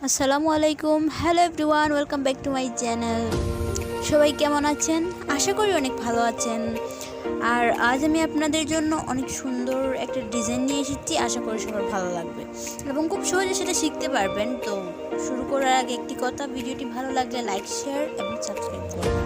আসসালামু আলাইকুম, hello everyone, welcome back to my channel. সবাই কেমন আছেন? আশা করি অনেক ভালো আছেন। আর আজ আমি আপনাদের জন্য অনেক সুন্দর একটা ডিজাইন নিয়ে এসেছি, আশা করি সবার ভালো লাগবে এবং খুব সহজে সেটা শিখতে পারবেন। তো শুরু করার আগে একটি কথা, ভিডিওটি ভালো লাগলে লাইক, শেয়ার এবং সাবস্ক্রাইব করুন।